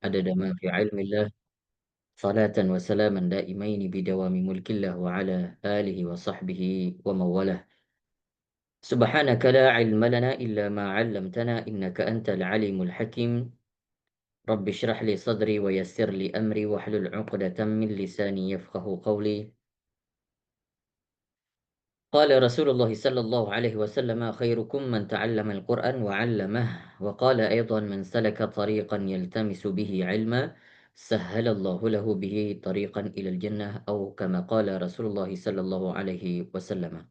عدد ما في علم الله صلاة وسلاما دائمين بدوام ملك الله وعلى آله وصحبه ومن والاه سبحانك لا علم لنا إلا ما علمتنا إنك أنت العليم الحكيم رب اشرح لي صدري ويسر لي أمري واحلل عقدة من لساني يفقه قولي قال رسول الله صلى الله عليه وسلم خيركم من تعلم القرآن وعلمه وقال أيضا من سلك طريقا يلتمس به علما سهل الله له به طريقا إلى الجنة أو كما قال رسول الله صلى الله عليه وسلم.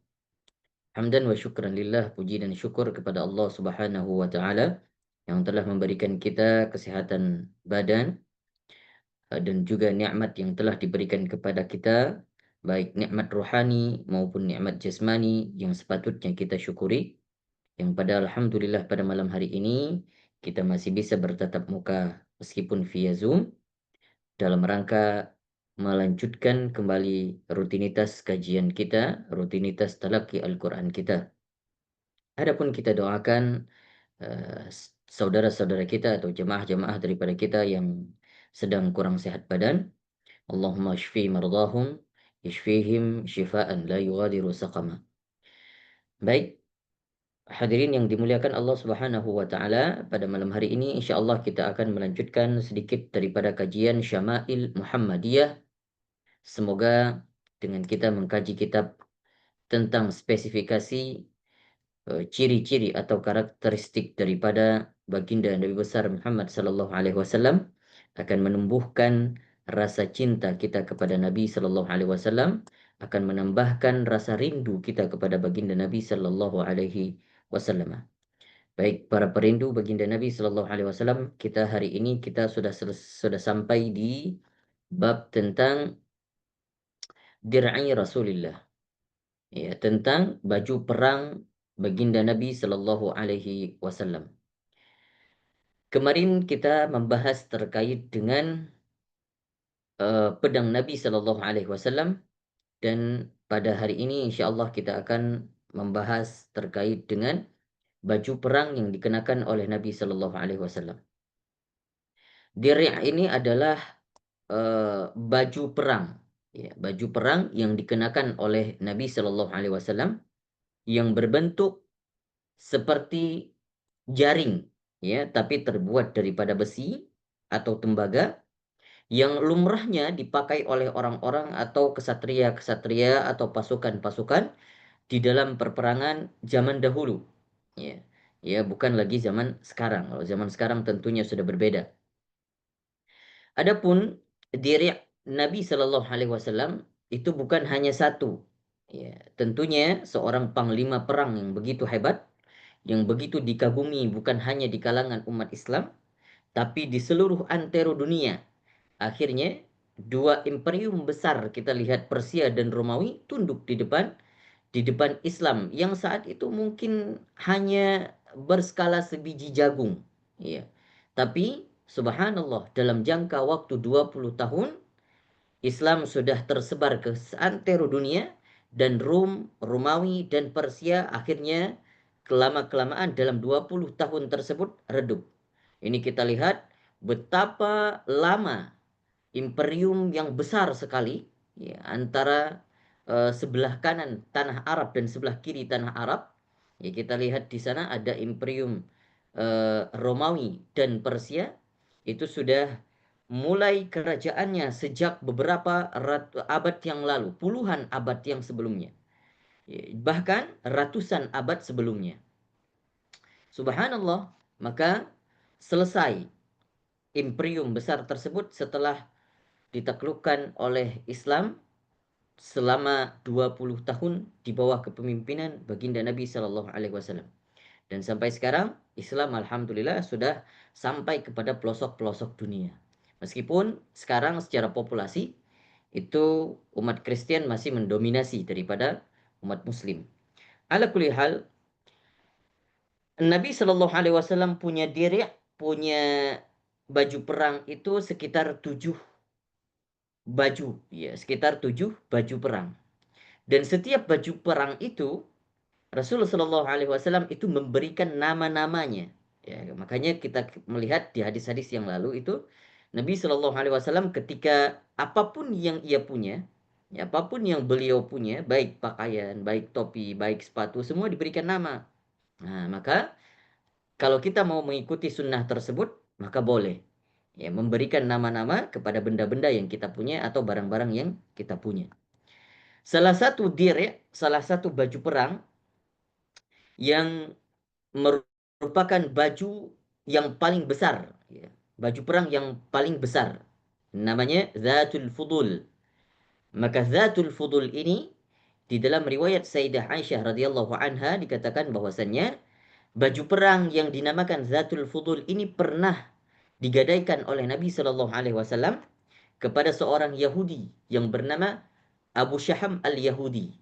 Hamdan wa syukran lillah, puji dan syukur kepada Allah Subhanahu wa taala yang telah memberikan kita kesehatan badan dan juga nikmat yang telah diberikan kepada kita, baik nikmat rohani maupun nikmat jasmani yang sepatutnya kita syukuri. Yang pada alhamdulillah pada malam hari ini kita masih bisa bertatap muka meskipun via Zoom dalam rangka melanjutkan kembali rutinitas kajian kita, rutinitas talaqi Al-Quran kita. Adapun kita doakan saudara-saudara kita atau jemaah-jemaah daripada kita yang sedang kurang sehat badan, Allahumma shfi mardahum, yashfihim shifaan la yughadiru saqama. Baik, hadirin yang dimuliakan Allah Subhanahu wa taala, pada malam hari ini insyaallah kita akan melanjutkan sedikit daripada kajian Syama'il Muhammadiyah. Semoga dengan kita mengkaji kitab tentang spesifikasi ciri-ciri atau karakteristik daripada baginda Nabi besar Muhammad sallallahu alaihi wasallam akan menumbuhkan rasa cinta kita kepada Nabi sallallahu alaihi wasallam, akan menambahkan rasa rindu kita kepada baginda Nabi sallallahu alaihi wasallam. Baik para perindu baginda Nabi sallallahu alaihi wasallam, kita hari ini kita sudah sampai di bab tentang dir'i Rasulillah. Ya, tentang baju perang baginda Nabi sallallahu alaihi wasallam. Kemarin kita membahas terkait dengan pedang Nabi sallallahu alaihi wasallam, dan pada hari ini insyaallah kita akan membahas terkait dengan baju perang yang dikenakan oleh Nabi sallallahu alaihi wasallam. Dir' ini adalah baju perang, ya, baju perang yang dikenakan oleh Nabi sallallahu alaihi wasallam yang berbentuk seperti jaring, ya, tapi terbuat daripada besi atau tembaga yang lumrahnya dipakai oleh orang-orang atau kesatria-kesatria atau pasukan-pasukan di dalam perperangan zaman dahulu, ya. Ya, bukan lagi zaman sekarang. Kalau zaman sekarang tentunya sudah berbeda. Adapun diri Nabi Shallallahu alaihi wasallam itu bukan hanya satu. Ya, tentunya seorang panglima perang yang begitu hebat, yang begitu dikagumi bukan hanya di kalangan umat Islam, tapi di seluruh antero dunia. Akhirnya, dua imperium besar kita lihat Persia dan Romawi tunduk di depan Islam yang saat itu mungkin hanya berskala sebiji jagung. Ya. Tapi subhanallah dalam jangka waktu 20 tahun Islam sudah tersebar ke seantero dunia, dan Rom, Romawi dan Persia akhirnya kelama-kelamaan dalam 20 tahun tersebut redup. Ini kita lihat betapa lama imperium yang besar sekali, ya, antara sebelah kanan tanah Arab dan sebelah kiri tanah Arab. Ya, kita lihat di sana ada imperium Romawi dan Persia. Itu sudah mulai kerajaannya sejak beberapa abad yang lalu, puluhan abad yang sebelumnya, ya, bahkan ratusan abad sebelumnya. Subhanallah, maka selesai imperium besar tersebut setelah ditaklukkan oleh Islam selama 20 tahun di bawah kepemimpinan baginda Nabi sallallahu alaihi wasallam. Dan sampai sekarang Islam alhamdulillah sudah sampai kepada pelosok-pelosok dunia. Meskipun sekarang secara populasi itu umat Kristen masih mendominasi daripada umat Muslim. Ala kulli hal, Nabi sallallahu alaihi wasallam punya punya baju perang itu sekitar 7 baju, ya, sekitar 7 baju perang. Dan setiap baju perang itu Rasulullah Shallallahu Alaihi Wasallam itu memberikan nama-namanya. Ya, makanya kita melihat di hadis-hadis yang lalu itu Nabi Shallallahu Alaihi Wasallam ketika apapun yang ia punya, ya, apapun yang beliau punya, baik pakaian, baik topi, baik sepatu, semua diberikan nama. Nah, maka kalau kita mau mengikuti sunnah tersebut, maka boleh ya memberikan nama-nama kepada benda-benda yang kita punya atau barang-barang yang kita punya. Salah satu salah satu baju perang yang merupakan baju yang paling besar, ya. Baju perang yang paling besar. Namanya Zatul Fudul. Maka Zatul Fudul ini di dalam riwayat Sayyidah Aisyah radhiyallahu anha dikatakan bahwasannya baju perang yang dinamakan Zatul Fudul ini pernah digadaikan oleh Nabi Shallallahu Alaihi Wasallam kepada seorang Yahudi yang bernama Abu Syaham al-Yahudi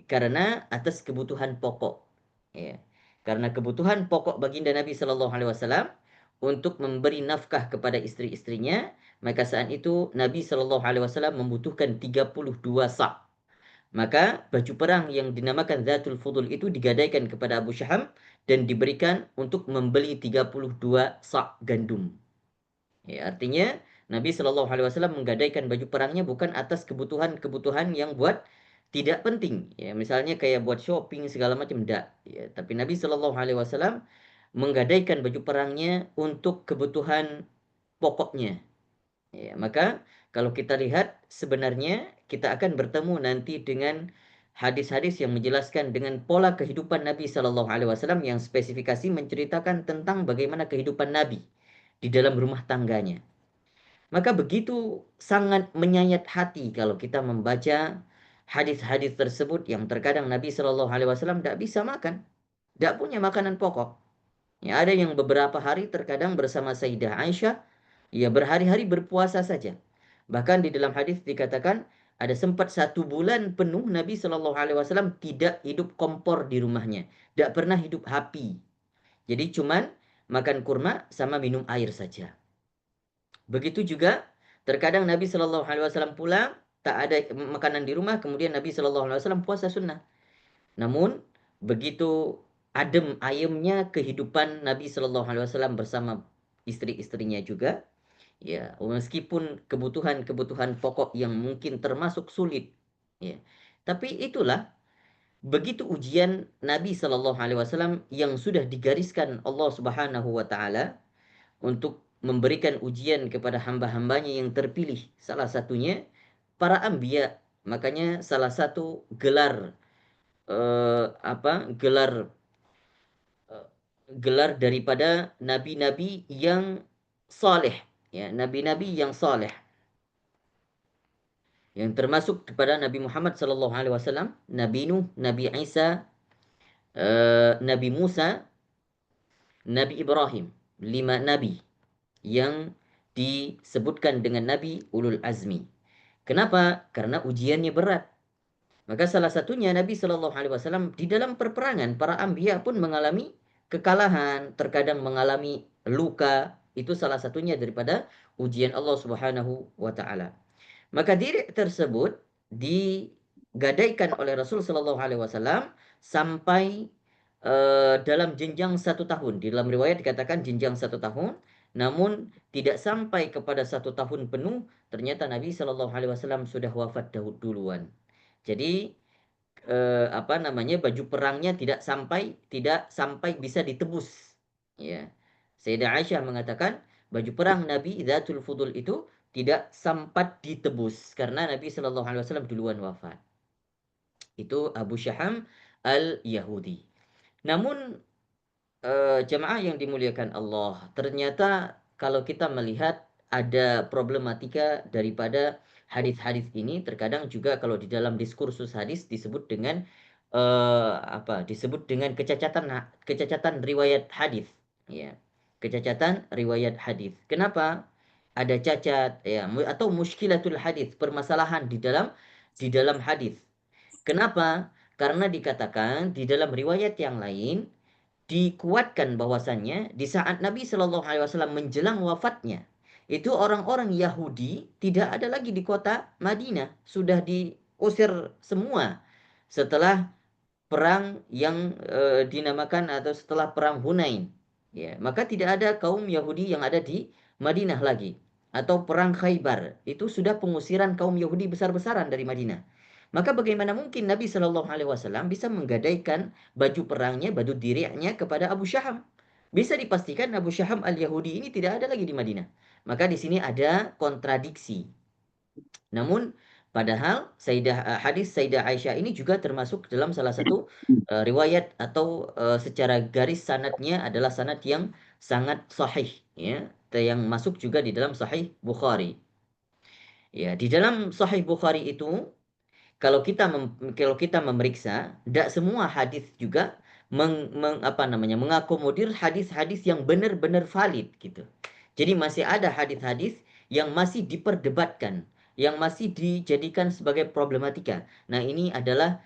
karena atas kebutuhan pokok. Ya. Karena kebutuhan pokok baginda Nabi Shallallahu Alaihi Wasallam untuk memberi nafkah kepada istri-istrinya, maka saat itu Nabi Shallallahu Alaihi Wasallam membutuhkan 32 sak. Maka baju perang yang dinamakan Zatul Fudul itu digadaikan kepada Abu Syaham dan diberikan untuk membeli 32 sak gandum. Ya, artinya Nabi Shallallahu Alaihi Wasallam menggadaikan baju perangnya bukan atas kebutuhan-kebutuhan yang buat tidak penting. Ya, misalnya kayak buat shopping segala macam, enggak. Ya, tapi Nabi Shallallahu Alaihi Wasallam menggadaikan baju perangnya untuk kebutuhan pokoknya. Ya, maka kalau kita lihat sebenarnya kita akan bertemu nanti dengan hadis-hadis yang menjelaskan dengan pola kehidupan Nabi Shallallahu Alaihi Wasallam yang spesifikasi menceritakan tentang bagaimana kehidupan Nabi di dalam rumah tangganya. Maka begitu sangat menyayat hati kalau kita membaca hadis-hadis tersebut yang terkadang Nabi Shallallahu Alaihi Wasallam tidak bisa makan, tidak punya makanan pokok. Ya, ada yang beberapa hari terkadang bersama Sayyidah Aisyah, ya berhari-hari berpuasa saja. Bahkan di dalam hadis dikatakan ada sempat 1 bulan penuh Nabi Shallallahu Alaihi Wasallam tidak hidup kompor di rumahnya, tidak pernah hidup api. Jadi cuman makan kurma sama minum air saja. Begitu juga terkadang Nabi Shallallahu Alaihi Wasallam pulang tak ada makanan di rumah, kemudian Nabi Shallallahu Alaihi Wasallam puasa sunnah. Namun begitu adem ayemnya kehidupan Nabi Shallallahu Alaihi Wasallam bersama istri-istrinya juga, ya meskipun kebutuhan-kebutuhan pokok yang mungkin termasuk sulit, ya. Tapi itulah begitu ujian Nabi Shallallahu Alaihi Wasallam yang sudah digariskan Allah Subhanahu Wa Taala untuk memberikan ujian kepada hamba-hambanya yang terpilih. Salah satunya para anbiya. Makanya salah satu gelar gelar eh, gelar daripada nabi-nabi yang saleh, ya, nabi-nabi yang saleh yang termasuk kepada Nabi Muhammad sallallahu alaihi wasallam, Nabi Nuh, Nabi Isa, Nabi Musa, Nabi Ibrahim, 5 nabi yang disebutkan dengan Nabi Ulul Azmi. Kenapa? Karena ujiannya berat. Maka salah satunya Nabi Shallallahu Alaihi Wasallam di dalam perperangan para anbiya pun mengalami kekalahan, terkadang mengalami luka. Itu salah satunya daripada ujian Allah Subhanahu wa taala. Maka diri tersebut digadaikan oleh Rasul Shallallahu Alaihi Wasallam sampai dalam jenjang 1 tahun. Di dalam riwayat dikatakan jenjang 1 tahun, namun tidak sampai kepada 1 tahun penuh. Ternyata Nabi Shallallahu Alaihi Wasallam sudah wafat duluan. Jadi baju perangnya tidak sampai bisa ditebus. Ya. Sayyidah Aisyah mengatakan baju perang Nabi Zatul Fudul itu tidak sempat ditebus karena Nabi Shallallahu Alaihi Wasallam duluan wafat. Itu Abu Syaham al-Yahudi. Namun jemaah yang dimuliakan Allah, ternyata kalau kita melihat ada problematika daripada hadis-hadis ini, terkadang juga kalau di dalam diskursus hadis disebut dengan disebut dengan kecacatan riwayat hadis, ya. Kecacatan riwayat hadis. Kenapa? Ada cacat ya atau muskilatul hadis, permasalahan di dalam hadis. Kenapa? Karena dikatakan di dalam riwayat yang lain dikuatkan bahwasannya di saat Nabi Shallallahu Alaihi Wasallam menjelang wafatnya itu orang-orang Yahudi tidak ada lagi di kota Madinah, sudah diusir semua setelah perang yang dinamakan atau setelah perang Hunain, Ya, maka tidak ada kaum Yahudi yang ada di Madinah lagi. Atau perang Khaybar, itu sudah pengusiran kaum Yahudi besar-besaran dari Madinah. Maka bagaimana mungkin Nabi Shallallahu Alaihi Wasallam bisa menggadaikan baju perangnya, baju dirinya kepada Abu Syaham? Bisa dipastikan Abu Syaham al-Yahudi ini tidak ada lagi di Madinah. Maka di sini ada kontradiksi. Namun padahal hadis Sayyidah Aisyah ini juga termasuk dalam salah satu riwayat atau secara garis sanadnya adalah sanad yang sangat sahih, ya, yang masuk juga di dalam Sahih Bukhari. Ya, di dalam Sahih Bukhari itu kalau kita memeriksa, tidak semua hadis juga mengakomodir hadis-hadis yang benar-benar valid gitu. Jadi masih ada hadis-hadis yang masih diperdebatkan, yang masih dijadikan sebagai problematika. Nah, ini adalah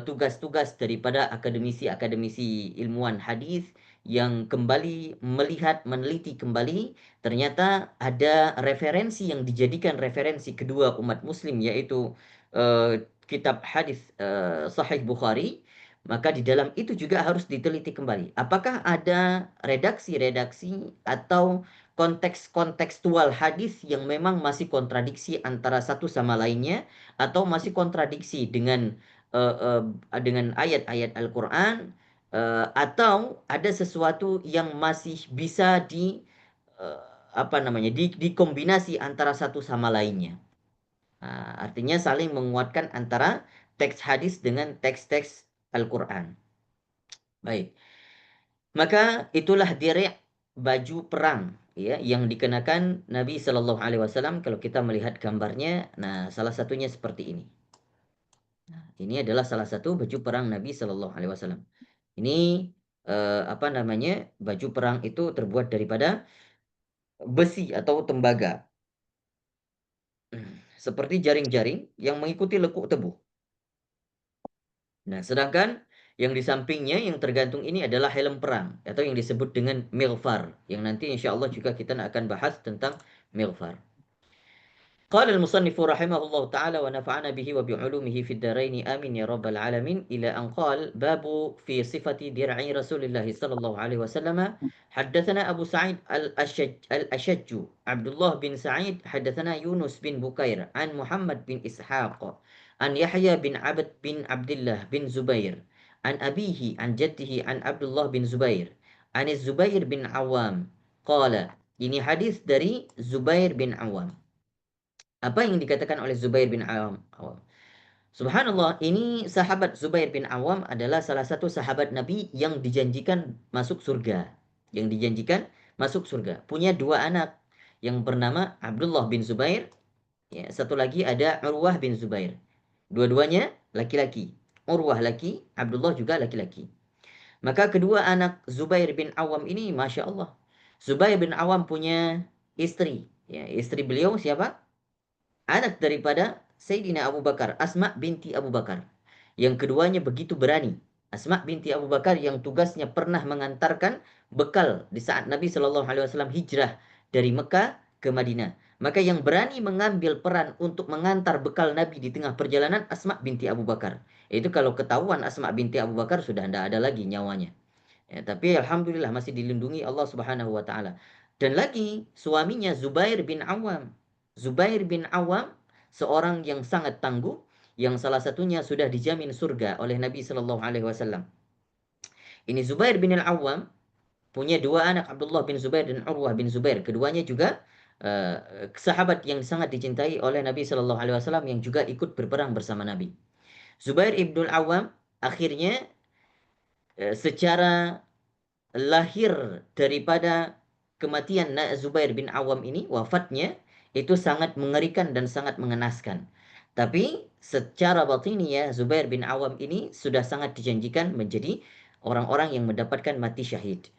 tugas-tugas daripada akademisi-akademisi ilmuwan hadis yang kembali melihat, meneliti kembali, ternyata ada referensi yang dijadikan referensi kedua umat muslim, yaitu kitab hadis Sahih Bukhari, maka di dalam itu juga harus diteliti kembali. Apakah ada redaksi-redaksi atau konteks kontekstual hadis yang memang masih kontradiksi antara satu sama lainnya, atau masih kontradiksi dengan ayat-ayat Al-Quran, atau ada sesuatu yang masih bisa eh, dikombinasi antara satu sama lainnya. Nah, artinya saling menguatkan antara teks hadis dengan teks-teks Al-Quran. Baik, maka itulah direk, baju perang, ya, yang dikenakan Nabi Shallallahu Alaihi Wasallam. Kalau kita melihat gambarnya, nah salah satunya seperti ini. Nah, ini adalah salah satu baju perang Nabi Shallallahu Alaihi Wasallam. Ini baju perang itu terbuat daripada besi atau tembaga, seperti jaring-jaring yang mengikuti lekuk tebu. Nah, sedangkan yang di sampingnya yang tergantung ini adalah helm perang atau yang disebut dengan milfar, yang nanti insya Allah juga kita akan bahas tentang milfar. قال المصنف رحمه الله تعالى ونفعنا به وبعلومه في الدارين آمين يا رب العالمين إلى أن قال باب في صفة درع رسول الله صلى الله عليه وسلم. حدثنا أبو سعيد الأشج عبد الله بن سعيد حدثنا يونس بن بكير عن محمد بن إسحاق عن يحيى بن عبد الله بن زبير عن أبيه عن جده عن عبد الله بن زبير عن الزبير بن عوام قال. Ini hadis dari Zubair bin Awam. Apa yang dikatakan oleh Zubair bin Awam? Subhanallah, ini sahabat Zubair bin Awam adalah salah satu sahabat Nabi yang dijanjikan masuk surga. Yang dijanjikan masuk surga. Punya dua anak yang bernama Abdullah bin Zubair. Ya, satu lagi ada Urwah bin Zubair. Dua-duanya laki-laki. Urwah laki, Abdullah juga laki-laki. Maka kedua anak Zubair bin Awam ini, Masya Allah. Zubair bin Awam punya istri. Ya, istri beliau siapa? Anak daripada Sayyidina Abu Bakar, Asma binti Abu Bakar. Yang keduanya begitu berani. Asma binti Abu Bakar yang tugasnya pernah mengantarkan bekal di saat Nabi Shallallahu Alaihi Wasallam hijrah dari Mekah ke Madinah. Maka yang berani mengambil peran untuk mengantar bekal Nabi di tengah perjalanan, Asma binti Abu Bakar. Itu kalau ketahuan Asma binti Abu Bakar sudah tidak ada lagi nyawanya. Ya, tapi alhamdulillah masih dilindungi Allah Subhanahu wa taala. Dan lagi suaminya Zubair bin Awam. Zubair bin Awam seorang yang sangat tangguh, yang salah satunya sudah dijamin surga oleh Nabi Shallallahu alaihi wasallam. Ini Zubair bin Al-Awwam punya dua anak, Abdullah bin Zubair dan Urwah bin Zubair. Keduanya juga sahabat yang sangat dicintai oleh Nabi Shallallahu alaihi wasallam yang juga ikut berperang bersama Nabi. Zubair ibnul Awam akhirnya secara lahir daripada kematian Zubair bin Awam ini, wafatnya itu sangat mengerikan dan sangat mengenaskan. Tapi secara batiniah Zubair bin Awam ini sudah sangat dijanjikan menjadi orang-orang yang mendapatkan mati syahid.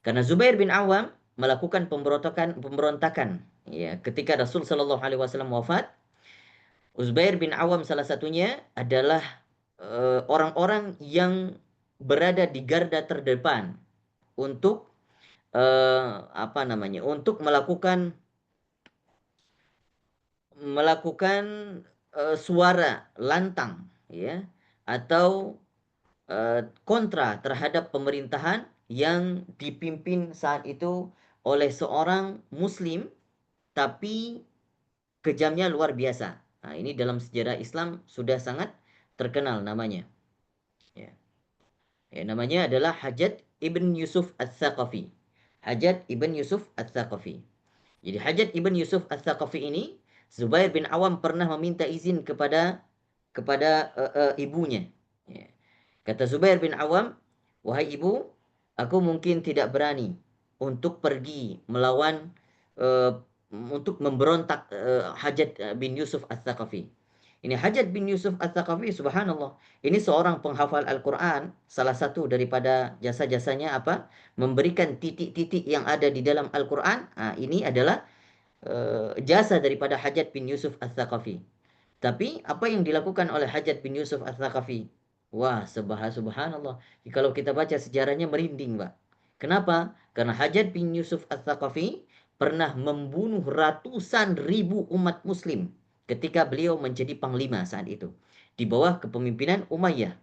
Karena Zubair bin Awam melakukan pemberontakan ya, ketika Rasul Shallallahu alaihi wasallam wafat. Zubair bin Awam salah satunya adalah orang-orang yang berada di garda terdepan untuk untuk melakukan suara lantang, ya, atau kontra terhadap pemerintahan yang dipimpin saat itu oleh seorang muslim, tapi kejamnya luar biasa. Nah, ini dalam sejarah Islam sudah sangat terkenal namanya. Ya. Namanya adalah Hajjaj ibn Yusuf Ats-Tsaqafi. Hajjaj ibn Yusuf Ats-Tsaqafi. Jadi Hajjaj ibn Yusuf Ats-Tsaqafi ini, Zubair bin Awam pernah meminta izin kepada ibunya. Ya. Kata Zubair bin Awam, wahai ibu, aku mungkin tidak berani untuk pergi melawan, untuk memberontak Hajjaj bin Yusuf Ats-Tsaqafi. Ini Hajjaj bin Yusuf Ats-Tsaqafi, subhanallah. Ini seorang penghafal Al-Quran. Salah satu daripada jasa-jasanya apa? Memberikan titik-titik yang ada di dalam Al-Quran. Nah, ini adalah jasa daripada Hajjaj bin Yusuf Ats-Tsaqafi. Tapi apa yang dilakukan oleh Hajjaj bin Yusuf Ats-Tsaqafi? Wah, subhanallah. Kalau kita baca sejarahnya merinding, Pak. Kenapa? Karena Hajjaj bin Yusuf Ats-Tsaqafi pernah membunuh ratusan ribu umat muslim ketika beliau menjadi panglima saat itu di bawah kepemimpinan Umayyah.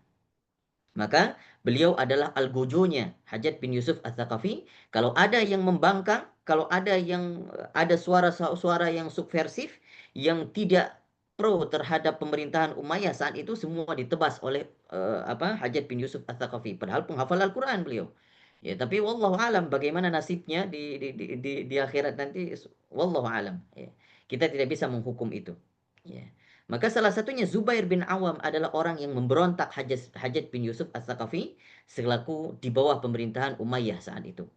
Maka beliau adalah algojonya Hajjaj bin Yusuf Ats-Tsaqafi. Kalau ada yang membangkang, kalau ada suara-suara yang subversif, yang tidak pro terhadap pemerintahan Umayyah saat itu, semua ditebas oleh Hajjaj bin Yusuf Ats-Tsaqafi. Padahal penghafal Al-Quran beliau. Ya, tapi wallahu alam bagaimana nasibnya di akhirat nanti, wallahu alam. Ya. Kita tidak bisa menghukum itu. Ya. Maka salah satunya Zubair bin Awam adalah orang yang memberontak Hajjaj bin Yusuf Ats-Tsaqafi selaku di bawah pemerintahan Umayyah saat itu.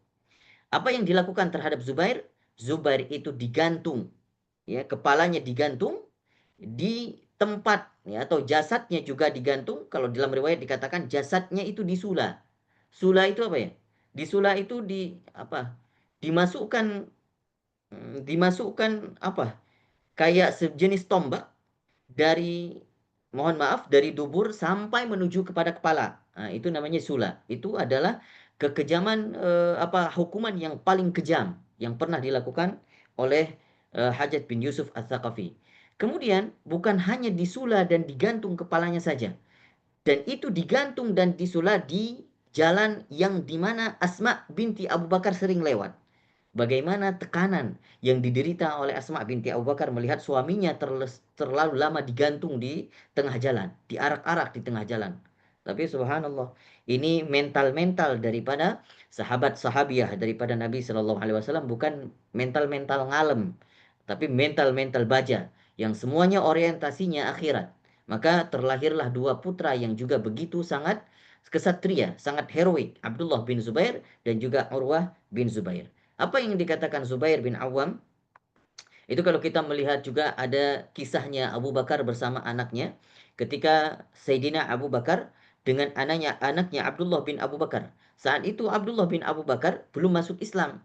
Apa yang dilakukan terhadap Zubair? Zubair itu digantung, ya, kepalanya digantung di tempat, ya, atau jasadnya juga digantung. Kalau dalam riwayat dikatakan jasadnya itu disula. Sula itu apa ya? Disula itu Dimasukkan dimasukkan apa? Kayak sejenis tombak dari, mohon maaf, dari dubur sampai menuju kepada kepala. Nah, itu namanya sula. Itu adalah kekejaman, hukuman yang paling kejam yang pernah dilakukan oleh Hajjaj bin Yusuf Ats-Tsaqafi. Kemudian bukan hanya disula dan digantung kepalanya saja. Dan itu digantung dan disula di jalan yang dimana Asma binti Abu Bakar sering lewat. Bagaimana tekanan yang diderita oleh Asma binti Abu Bakar melihat suaminya terlalu lama digantung di tengah jalan, diarak-arak di tengah jalan. Tapi subhanallah, ini mental-mental daripada sahabat-sahabiah daripada Nabi Shallallahu Alaihi Wasallam, bukan mental-mental ngalem, tapi mental-mental baja yang semuanya orientasinya akhirat. Maka terlahirlah dua putra yang juga begitu sangat kesatria, sangat heroik, Abdullah bin Zubair dan juga Urwah bin Zubair. Apa yang dikatakan Zubair bin Awam, itu kalau kita melihat juga ada kisahnya Abu Bakar bersama anaknya. Ketika Sayyidina Abu Bakar dengan anaknya Abdullah bin Abu Bakar. Saat itu Abdullah bin Abu Bakar belum masuk Islam.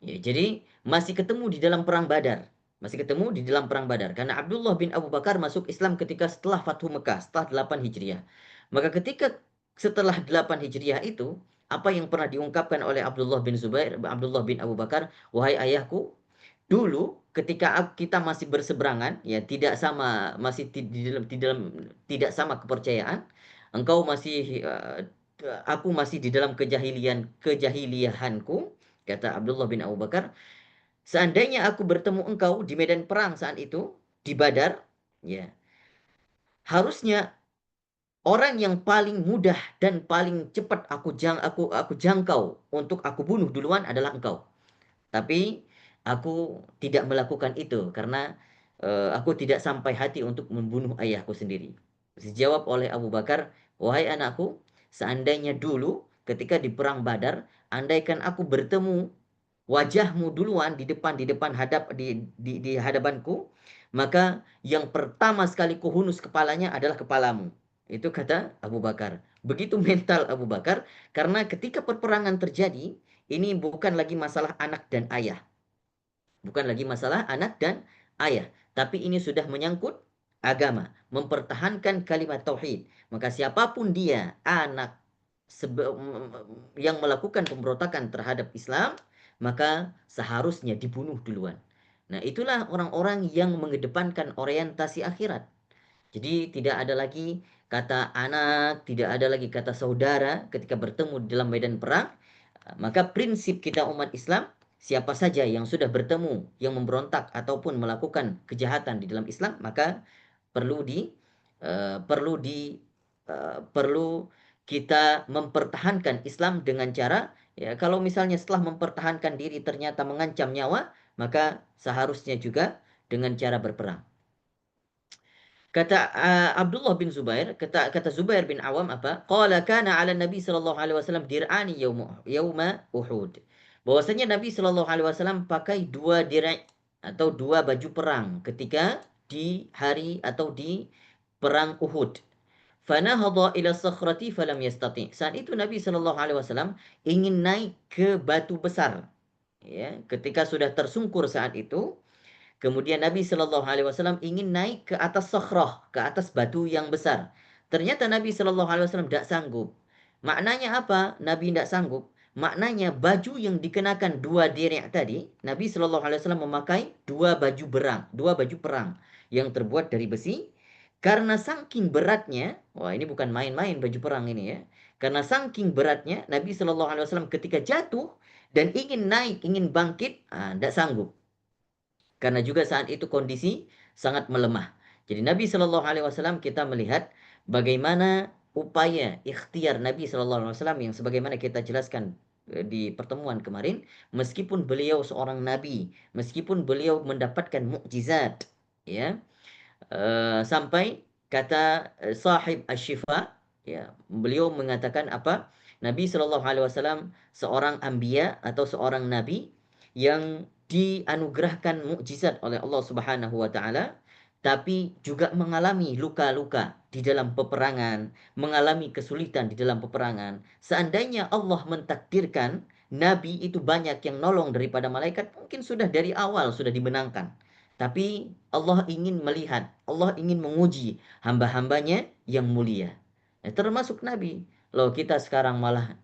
Ya, jadi masih ketemu di dalam perang Badar. Masih ketemu di dalam perang Badar. Karena Abdullah bin Abu Bakar masuk Islam ketika setelah Fathu Mekah, setelah 8 Hijriah. Maka ketika setelah 8 Hijriah itu, apa yang pernah diungkapkan oleh Abdullah bin Abu Bakar, wahai ayahku, dulu ketika kita masih berseberangan, ya, tidak sama, masih tidak sama kepercayaan, engkau masih aku masih di dalam kejahiliahanku, kata Abdullah bin Abu Bakar, seandainya aku bertemu engkau di medan perang saat itu, di Badar, ya, harusnya orang yang paling mudah dan paling cepat aku jangkau untuk aku bunuh duluan adalah engkau. Tapi aku tidak melakukan itu karena aku tidak sampai hati untuk membunuh ayahku sendiri. Dijawab oleh Abu Bakar, wahai anakku, seandainya dulu ketika di perang Badar, andaikan aku bertemu wajahmu duluan di hadapanku, maka yang pertama sekali kuhunus kepalanya adalah kepalamu. Itu kata Abu Bakar. Begitu mental Abu Bakar, karena ketika peperangan terjadi, ini bukan lagi masalah anak dan ayah. Bukan lagi masalah anak dan ayah. Tapi ini sudah menyangkut agama. Mempertahankan kalimat tauhid. Maka siapapun dia, anak yang melakukan pemberontakan terhadap Islam, maka seharusnya dibunuh duluan. Nah, itulah orang-orang yang mengedepankan orientasi akhirat. Jadi tidak ada lagi kata anak, tidak ada lagi kata saudara ketika bertemu dalam medan perang. Maka prinsip kita umat Islam, siapa saja yang sudah bertemu, yang memberontak ataupun melakukan kejahatan di dalam Islam, maka perlu di eh, perlu di perlu kita mempertahankan Islam dengan cara, ya, kalau misalnya setelah mempertahankan diri ternyata mengancam nyawa, maka seharusnya juga dengan cara berperang. Kata Abdullah bin Zubair, kata Zubair bin Awam apa? Qala kana 'ala Nabi sallallahu alaihi wasallam dir'ani yauma Uhud. Bahwasanya Nabi sallallahu alaihi wasallam pakai dua dir'ah atau dua baju perang ketika di hari atau di perang Uhud. Fanahadha ila sakhrati falam yastati. Saat itu Nabi sallallahu alaihi wasallam ingin naik ke batu besar. Ya, ketika sudah tersungkur saat itu, kemudian Nabi Shallallahu Alaihi Wasallam ingin naik ke atas sakhrah, ke atas batu yang besar. Ternyata Nabi Shallallahu Alaihi Wasallam tidak sanggup. Maknanya apa? Nabi tidak sanggup. Maknanya baju yang dikenakan dua direk tadi, Nabi Shallallahu Alaihi Wasallam memakai dua baju perang yang terbuat dari besi. Karena saking beratnya, wah ini bukan main-main baju perang ini ya. Karena saking beratnya, Nabi Shallallahu Alaihi Wasallam ketika jatuh dan ingin naik, ingin bangkit, tidak sanggup. Karena juga saat itu kondisi sangat melemah. Jadi Nabi Shallallahu Alaihi Wasallam kita melihat bagaimana upaya ikhtiar Nabi Shallallahu Alaihi Wasallam yang sebagaimana kita jelaskan di pertemuan kemarin, meskipun beliau seorang nabi, meskipun beliau mendapatkan mukjizat, ya, sampai kata sahib asy-syifa, ya, beliau mengatakan apa? Nabi Shallallahu Alaihi Wasallam seorang anbiya atau seorang nabi yang dianugerahkan mukjizat oleh Allah Subhanahu wa taala, tapi juga mengalami luka-luka di dalam peperangan, mengalami kesulitan di dalam peperangan. Seandainya Allah mentakdirkan nabi itu banyak yang nolong daripada malaikat, mungkin sudah dari awal sudah dimenangkan. Tapi Allah ingin melihat, Allah ingin menguji hamba-hambanya yang mulia. Termasuk Nabi. Loh kita sekarang malah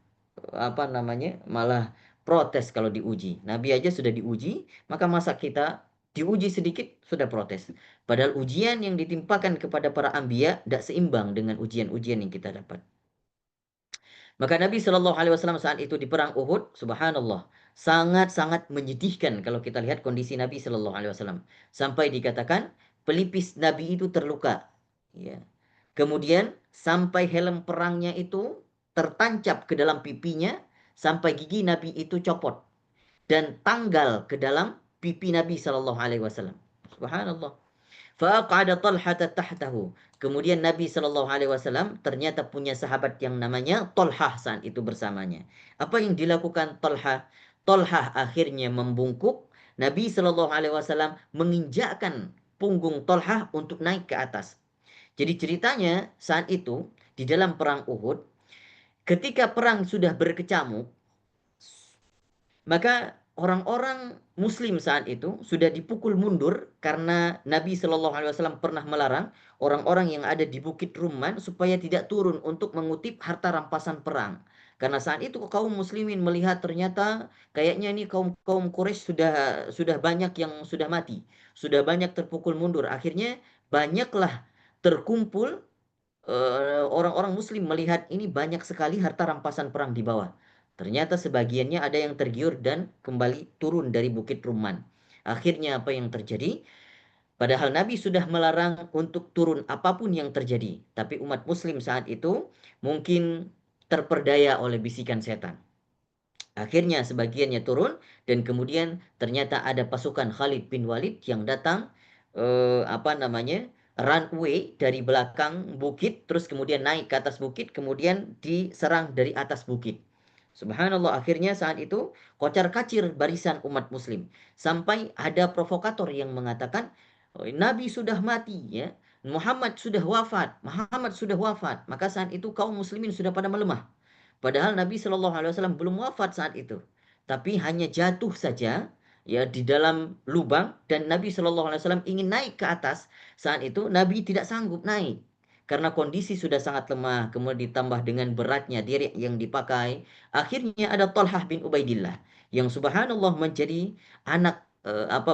apa namanya? Malah protes kalau diuji. Nabi aja sudah diuji, maka masa kita diuji sedikit sudah protes. Padahal ujian yang ditimpakan kepada para anbiya tidak seimbang dengan ujian-ujian yang kita dapat. Maka Nabi Shallallahu Alaihi Wasallam saat itu di perang Uhud, subhanallah, sangat-sangat menyedihkan kalau kita lihat kondisi Nabi Shallallahu Alaihi Wasallam. Sampai dikatakan pelipis Nabi itu terluka. Ya. Kemudian sampai helm perangnya itu tertancap ke dalam pipinya, sampai gigi Nabi itu copot dan tanggal ke dalam pipi Nabi Shallallahu Alaihi Wasallam. Subhanallah. Faqada Talhata tahtahu. Kemudian Nabi Shallallahu Alaihi Wasallam ternyata punya sahabat yang namanya Talhah saat itu bersamanya. Apa yang dilakukan Talhah? Talhah akhirnya membungkuk. Nabi Shallallahu Alaihi Wasallam menginjakkan punggung Talhah untuk naik ke atas. Jadi ceritanya saat itu di dalam perang Uhud, ketika perang sudah berkecamuk, maka orang-orang Muslim saat itu sudah dipukul mundur karena Nabi Shallallahu Alaihi Wasallam pernah melarang orang-orang yang ada di Bukit Rumman supaya tidak turun untuk mengutip harta rampasan perang. Karena saat itu kaum Muslimin melihat ternyata kayaknya ini kaum kaum Quraisy sudah banyak yang sudah mati, sudah banyak terpukul mundur. Akhirnya banyaklah terkumpul orang-orang Muslim melihat ini banyak sekali harta rampasan perang di bawah. Ternyata sebagiannya ada yang tergiur dan kembali turun dari Bukit Rumman. Akhirnya apa yang terjadi? Padahal Nabi sudah melarang untuk turun apapun yang terjadi. Tapi umat Muslim saat itu mungkin terperdaya oleh bisikan setan. Akhirnya sebagiannya turun dan kemudian ternyata ada pasukan Khalid bin Walid yang datang apa namanya? Runway dari belakang bukit terus kemudian naik ke atas bukit kemudian diserang dari atas bukit. Subhanallah akhirnya saat itu kocar-kacir barisan umat muslim sampai ada provokator yang mengatakan "Oh, Nabi sudah mati ya. Muhammad sudah wafat. Muhammad sudah wafat. Maka saat itu kaum muslimin sudah pada melemah. Padahal Nabi Shallallahu Alaihi Wasallam belum wafat saat itu, tapi hanya jatuh saja ya di dalam lubang dan Nabi Shallallahu Alaihi Wasallam ingin naik ke atas. Saat itu Nabi tidak sanggup naik karena kondisi sudah sangat lemah, kemudian ditambah dengan beratnya diri yang dipakai. Akhirnya ada Talhah bin Ubaidillah yang subhanallah menjadi anak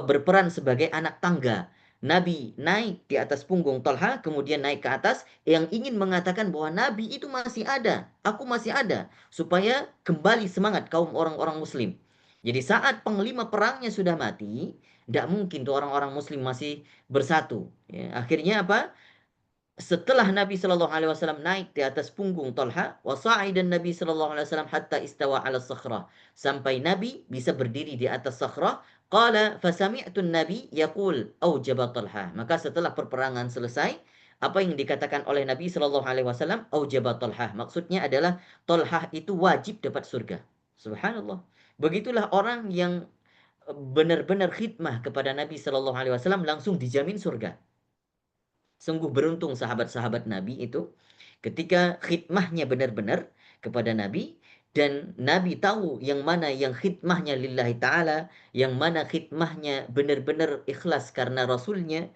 berperan sebagai anak tangga Nabi naik di atas punggung Talha, kemudian naik ke atas, yang ingin mengatakan bahwa Nabi itu masih ada, aku masih ada, supaya kembali semangat kaum orang-orang Muslim. Jadi saat panglima perangnya sudah mati, tidak mungkin tuh orang-orang Muslim masih bersatu. Ya, akhirnya apa? Setelah Nabi Shallallahu Alaihi Wasallam naik di atas punggung Talha, dan Nabi Shallallahu Alaihi Wasallam hatta istawa ala sakhrah, sampai Nabi bisa berdiri di atas sakhrah. Qala fasami'tu Nabi yaqul aujaba Talha. Maka setelah perperangan selesai, apa yang dikatakan oleh Nabi Shallallahu Alaihi Wasallam, aujaba Talha. Maksudnya adalah Talha itu wajib dapat surga. Subhanallah. Begitulah orang yang benar-benar khidmah kepada Nabi Shallallahu Alaihi Wasallam langsung dijamin surga. Sungguh beruntung sahabat-sahabat Nabi itu ketika khidmahnya benar-benar kepada Nabi, dan Nabi tahu yang mana yang khidmahnya lillahi ta'ala, yang mana khidmahnya benar-benar ikhlas karena Rasulnya.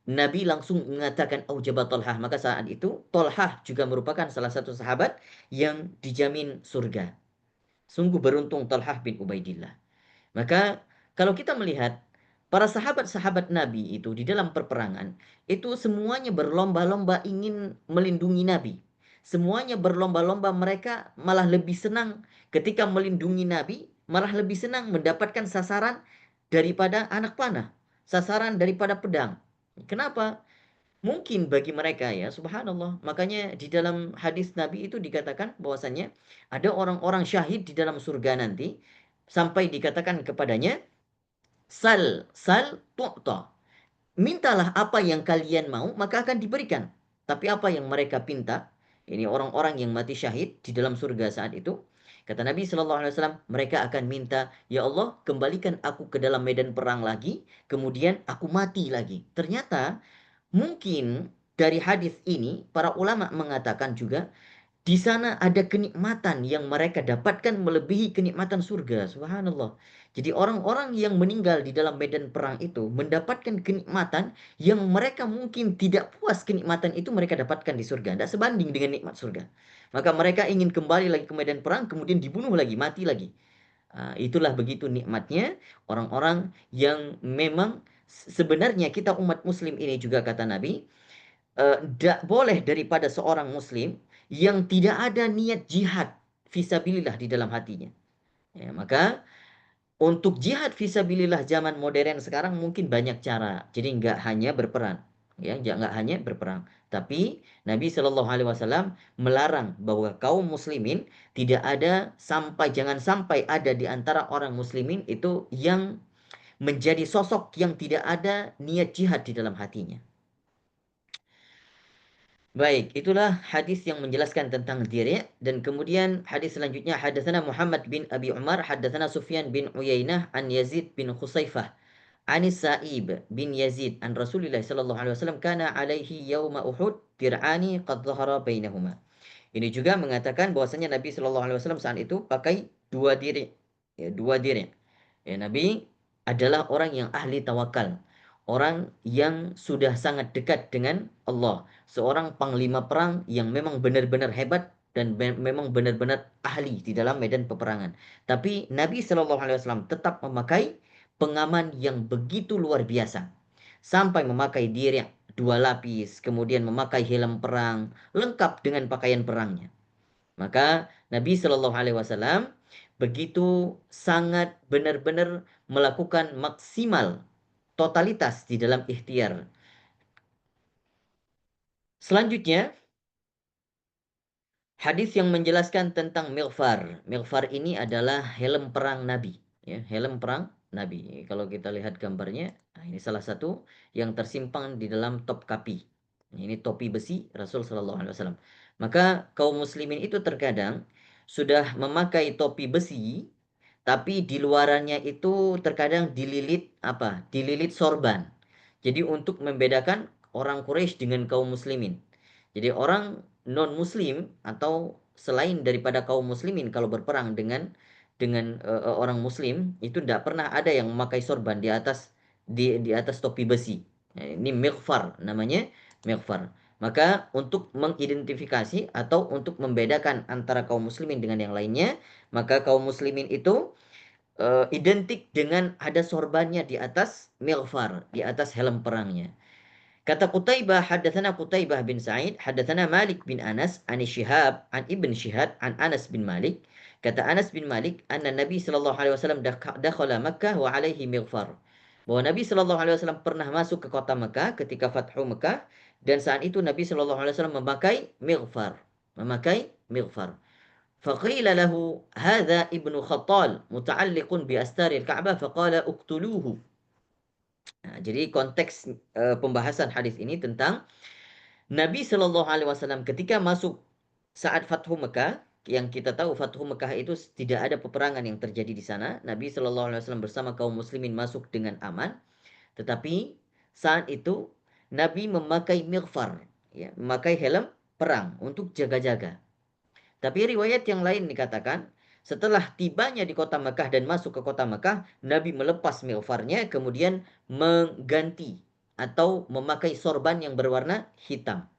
Nabi langsung mengatakan aujabat Talhah. Maka saat itu Talhah juga merupakan salah satu sahabat yang dijamin surga. Sungguh beruntung Talhah bin Ubaidillah. Maka kalau kita melihat para sahabat-sahabat Nabi itu di dalam perperangan, itu semuanya berlomba-lomba ingin melindungi Nabi. Semuanya berlomba-lomba, mereka malah lebih senang ketika melindungi Nabi, malah lebih senang mendapatkan sasaran daripada anak panah, sasaran daripada pedang. Kenapa? Mungkin bagi mereka ya, subhanallah. Makanya di dalam hadis Nabi itu dikatakan bahwasannya ada orang-orang syahid di dalam surga nanti, sampai dikatakan kepadanya, sal tu'ta. Mintalah apa yang kalian mau, maka akan diberikan. Tapi apa yang mereka pinta, ini orang-orang yang mati syahid di dalam surga saat itu, kata Nabi Shallallahu Alaihi Wasallam, mereka akan minta, ya Allah, kembalikan aku ke dalam medan perang lagi, kemudian aku mati lagi. Ternyata mungkin dari hadis ini para ulama mengatakan juga di sana ada kenikmatan yang mereka dapatkan melebihi kenikmatan surga. Subhanallah. Jadi orang-orang yang meninggal di dalam medan perang itu mendapatkan kenikmatan yang mereka mungkin tidak puas kenikmatan itu mereka dapatkan di surga. Tidak sebanding dengan nikmat surga. Maka mereka ingin kembali lagi ke medan perang, kemudian dibunuh lagi, mati lagi. Itulah begitu nikmatnya orang-orang yang memang sebenarnya kita umat muslim ini juga kata Nabi, tidak boleh daripada seorang muslim yang tidak ada niat jihad fisabilillah di dalam hatinya. Ya, maka untuk jihad fisabilillah zaman modern sekarang mungkin banyak cara. Jadi nggak hanya berperang, ya, nggak hanya berperang. Tapi Nabi Shallallahu Alaihi Wasallam melarang bahwa kaum muslimin tidak ada sampai jangan sampai ada di antara orang muslimin itu yang menjadi sosok yang tidak ada niat jihad di dalam hatinya. Baik, itulah hadis yang menjelaskan tentang diri, dan kemudian hadis selanjutnya hadatsana Muhammad bin Abi Umar hadatsana Sufyan bin Uyainah an Yazid bin Khusaifah an Sa'ib bin Yazid an Rasulillah sallallahu alaihi wasallam kana alaihi yauma Uhud dir'ani qad dhahara bainahuma. Ini juga mengatakan bahwasanya Nabi sallallahu alaihi wasallam saat itu pakai dua diri. Ya, dua diri. Ya, Nabi adalah orang yang ahli tawakal, orang yang sudah sangat dekat dengan Allah, seorang panglima perang yang memang benar-benar hebat dan memang benar-benar ahli di dalam medan peperangan. Tapi Nabi Shallallahu Alaihi Wasallam tetap memakai pengaman yang begitu luar biasa, sampai memakai diri dua lapis, kemudian memakai helm perang, lengkap dengan pakaian perangnya. Maka Nabi Shallallahu Alaihi Wasallam begitu sangat benar-benar melakukan maksimal totalitas di dalam ikhtiar. Selanjutnya, hadis yang menjelaskan tentang mighfar. Mighfar ini adalah helm perang Nabi. Ya, helm perang Nabi. Kalau kita lihat gambarnya, ini salah satu yang tersimpan di dalam top kapi. Ini topi besi Rasul Shallallahu Alaihi Wasallam. Maka kaum muslimin itu terkadang sudah memakai topi besi, tapi di luarannya itu terkadang dililit apa? Dililit sorban. Jadi untuk membedakan orang Quraisy dengan kaum muslimin. Jadi orang non muslim atau selain daripada kaum muslimin kalau berperang dengan orang muslim itu tidak pernah ada yang memakai sorban di atas topi besi. Nah, ini mighfar namanya, mighfar. Maka untuk mengidentifikasi atau untuk membedakan antara kaum muslimin dengan yang lainnya, maka kaum muslimin itu identik dengan ada sorbannya di atas mighfar, di atas helm perangnya. Kata Qutaibah, haddatsana Qutaibah bin Sa'id, haddatsana Malik bin Anas, an Syihab, an Ibn Syihab, an Anas bin Malik. Kata Anas bin Malik, anna Nabi sallallahu alaihi wasallam dakhala Makkah wa alaihi mighfar. Bahwa Nabi sallallahu alaihi wasallam pernah masuk ke kota Makkah ketika Fathu Makkah, dan saat itu Nabi sallallahu alaihi wasallam memakai mighfar. Memakai mighfar. فقيل له هذا ابن خطال متعلق بأستار الكعبة فقال اقتلوه. Nah, jadi konteks pembahasan hadis ini tentang Nabi Shallallahu Alaihi Wasallam ketika masuk saat Fathu Mekah, yang kita tahu Fathu Mekah itu tidak ada peperangan yang terjadi di sana. Nabi Shallallahu Alaihi Wasallam bersama kaum muslimin masuk dengan aman. Tetapi saat itu Nabi memakai mighfar, ya, memakai helm perang untuk jaga-jaga. Tapi riwayat yang lain dikatakan, setelah tibanya di kota Mekah dan masuk ke kota Mekah, Nabi melepas mighfarnya, kemudian mengganti atau memakai sorban yang berwarna hitam.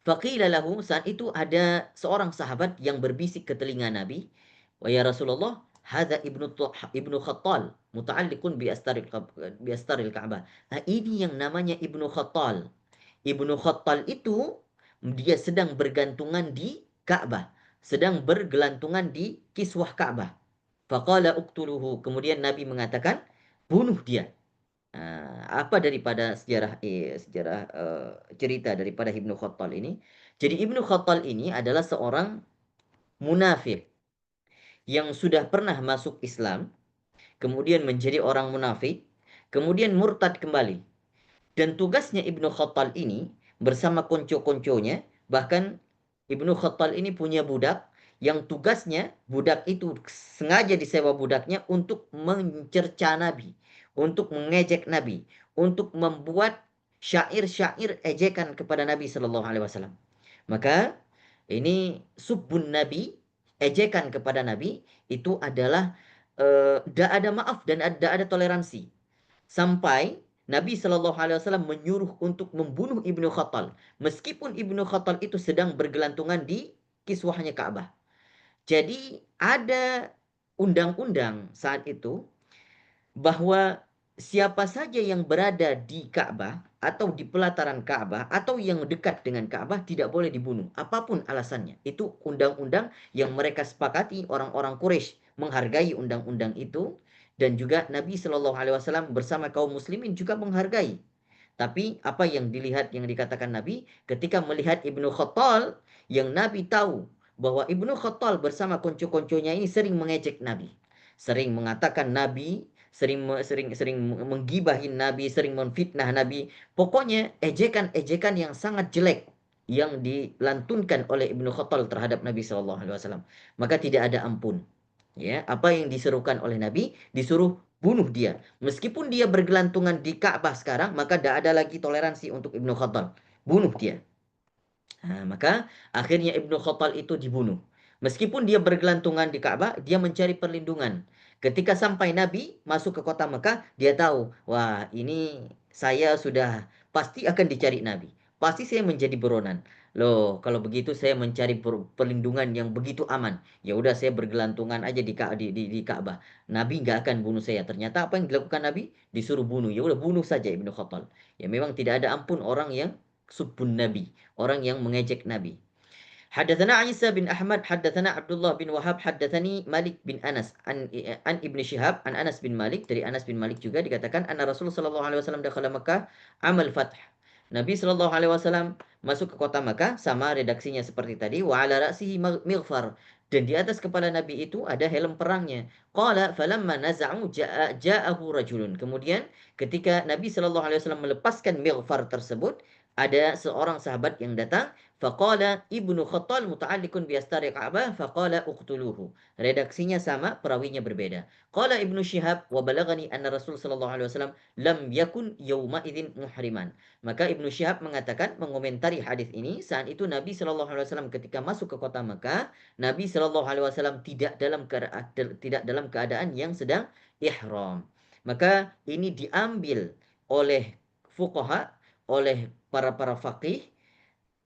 Faqila lahu, saat itu ada seorang sahabat yang berbisik ke telinga Nabi, "Wa ya Rasulullah, hadza ibnu Khattal, muta'alliqun bi astaril Ka'bah." Nah, ini yang namanya Ibnu Khattal. Ibnu Khattal itu dia sedang bergantungan di Ka'bah, sedang bergelantungan di kiswah Ka'bah. Faqala uqtuluhu. Kemudian Nabi mengatakan, bunuh dia. Apa daripada cerita daripada Ibnu Khattal ini? Jadi Ibnu Khattal ini adalah seorang munafik yang sudah pernah masuk Islam, kemudian menjadi orang munafik, kemudian murtad kembali. Dan tugasnya Ibnu Khattal ini bersama konco-konconya, bahkan Ibnu Khattal ini punya budak yang tugasnya budak itu sengaja disewa budaknya untuk mencerca Nabi, untuk mengejek Nabi, untuk membuat syair-syair ejekan kepada Nabi Shallallahu Alaihi Wasallam. Maka ini subbun Nabi, ejekan kepada Nabi itu adalah tidak ada maaf dan tidak ada toleransi. Sampai Nabi Shallallahu Alaihi Wasallam menyuruh untuk membunuh Ibnu Khattal, meskipun Ibnu Khattal itu sedang bergelantungan di kiswahnya Ka'bah. Jadi ada undang-undang saat itu bahwa siapa saja yang berada di Ka'bah atau di pelataran Ka'bah atau yang dekat dengan Ka'bah tidak boleh dibunuh, apapun alasannya. Itu undang-undang yang mereka sepakati, orang-orang Quraisy menghargai undang-undang itu, dan juga Nabi Shallallahu Alaihi Wasallam bersama kaum muslimin juga menghargai. Tapi apa yang dilihat, yang dikatakan Nabi ketika melihat Ibnu Khattal, yang Nabi tahu bahwa Ibnu Khattal bersama konco-konconya ini sering mengejek Nabi, sering mengatakan Nabi, sering menggibahin Nabi, sering memfitnah Nabi. Pokoknya ejekan-ejekan yang sangat jelek yang dilantunkan oleh Ibnu Khattal terhadap Nabi Shallallahu Alaihi Wasallam. Maka tidak ada ampun. Ya, apa yang diserukan oleh Nabi, disuruh bunuh dia. Meskipun dia bergelantungan di Ka'bah sekarang, maka tidak ada lagi toleransi untuk Ibnu Khattal. Bunuh dia. Maka akhirnya Ibnu Khattal itu dibunuh. Meskipun dia bergelantungan di Ka'bah, dia mencari perlindungan. Ketika sampai Nabi masuk ke kota Mekah, dia tahu, wah ini saya sudah pasti akan dicari Nabi. Pasti saya menjadi buronan. Loh, kalau begitu saya mencari perlindungan yang begitu aman. Ya udah saya bergelantungan aja di Ka'bah. Nabi nggak akan bunuh saya. Ternyata apa yang dilakukan Nabi? Disuruh bunuh. Ya udah bunuh saja Ibnu Khattal. Ya memang tidak ada ampun orang yang subbun Nabi, orang yang mengejek Nabi. Haddatsana Isa bin Ahmad, haddatsana Abdullah bin Wahab, haddatsani Malik bin Anas an Ibnu Syihab an Anas bin Malik, dari Anas bin Malik juga dikatakan anna Rasul sallallahu alaihi wasallam dakhala Makkah amal fath. Nabi sallallahu alaihi wasallam masuk ke kota Makkah, sama redaksinya seperti tadi, wa ala ra'sihi mighfar, dan di atas kepala Nabi itu ada helm perangnya. Qala falamma naza'u ja'ahu rajulun. Kemudian ketika Nabi sallallahu alaihi wasallam melepaskan mighfar tersebut, ada seorang sahabat yang datang. Faqala Ibnu Khattal muta'alliqun bi astari Ka'bah faqala uqtuluhu. Redaksinya sama, perawinya berbeda. Qala Ibnu Syihab wa balagani anna Rasul sallallahu alaihi wasallam lam yakun yauma idzin muhriman. Maka Ibnu Syihab mengatakan, mengomentari hadis ini, saat itu Nabi sallallahu alaihi wasallam ketika masuk ke kota Mekah, Nabi sallallahu alaihi wasallam tidak dalam keadaan yang sedang ihram. Maka ini diambil oleh fuqaha, oleh para faqih,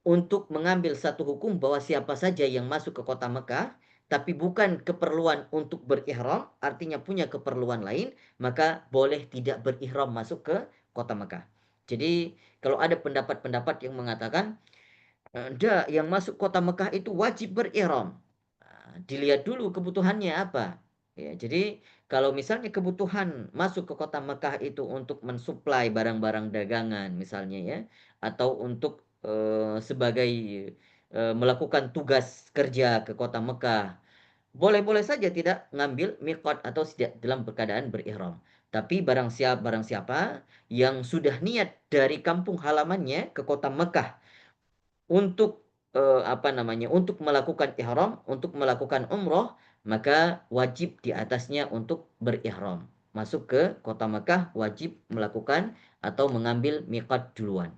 untuk mengambil satu hukum bahwa siapa saja yang masuk ke kota Mekah tapi bukan keperluan untuk berihram, artinya punya keperluan lain, maka boleh tidak berihram masuk ke kota Mekah. Jadi kalau ada pendapat-pendapat yang mengatakan enggak, yang masuk kota Mekah itu wajib berihram. Dilihat dulu kebutuhannya apa. Ya, jadi kalau misalnya kebutuhan masuk ke kota Mekah itu untuk mensuplai barang-barang dagangan misalnya ya, atau untuk sebagai melakukan tugas kerja ke kota Mekah, boleh-boleh saja tidak ngambil miqat atau tidak dalam keadaan berihram. Tapi barang siapa yang sudah niat dari kampung halamannya ke kota Mekah untuk apa namanya, untuk melakukan ihram, untuk melakukan umroh, maka wajib di atasnya untuk berihram. Masuk ke kota Mekah wajib melakukan atau mengambil miqat duluan.